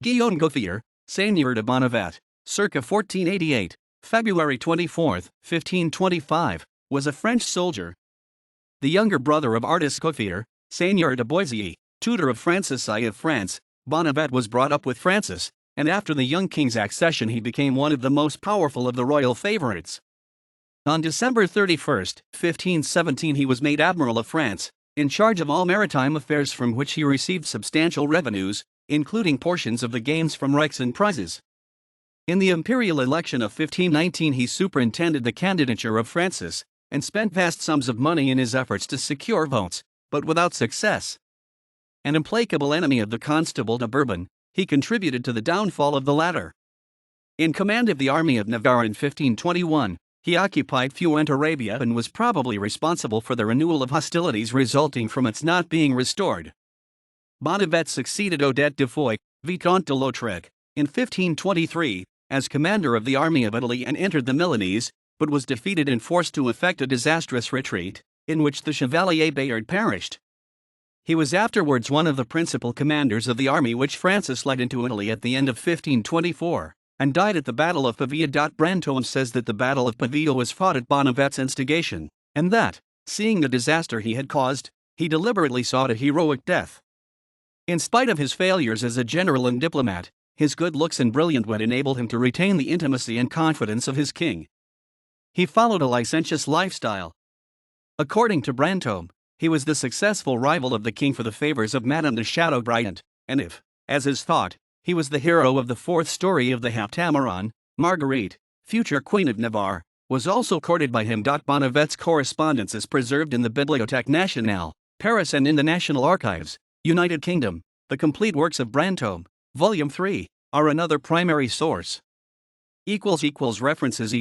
Guillaume Gouffier, Seigneur De Bonnivet, circa 1488, February 24, 1525, was a French soldier. The younger brother of Artus Gouffier, Seigneur de Boisy, tutor of Francis I of France, Bonnivet was brought up with Francis, and after the young king's accession he became one of the most powerful of the royal favorites. On December 31, 1517 he was made Admiral of France, in charge of all maritime affairs from which he received substantial revenues, including portions of the gains from Reichs and prizes. In the imperial election of 1519 he superintended the candidature of Francis, and spent vast sums of money in his efforts to secure votes, but without success. An implacable enemy of the Constable de Bourbon, he contributed to the downfall of the latter. In command of the army of Navarre in 1521, he occupied Fuenterrabia and was probably responsible for the renewal of hostilities resulting from its not being restored. Bonnivet succeeded Odette de Foix, Vicomte de Lautrec, in 1523, as commander of the army of Italy and entered the Milanese, but was defeated and forced to effect a disastrous retreat, in which the Chevalier Bayard perished. He was afterwards one of the principal commanders of the army which Francis led into Italy at the end of 1524, and died at the Battle of Pavia. Brantome says that the Battle of Pavia was fought at Bonnivet's instigation, and that, seeing the disaster he had caused, he deliberately sought a heroic death. In spite of his failures as a general and diplomat, his good looks and brilliant wit enabled him to retain the intimacy and confidence of his king. He followed a licentious lifestyle. According to Brantome, he was the successful rival of the king for the favors of Madame de Chateaubriand, and if, as is thought, he was the hero of the fourth story of the Heptameron, Marguerite, future Queen of Navarre, was also courted by him. Bonnivet's correspondence is preserved in the Bibliothèque Nationale, Paris, and in the National Archives, United Kingdom. The complete works of Brantome, Volume 3, are another primary source. References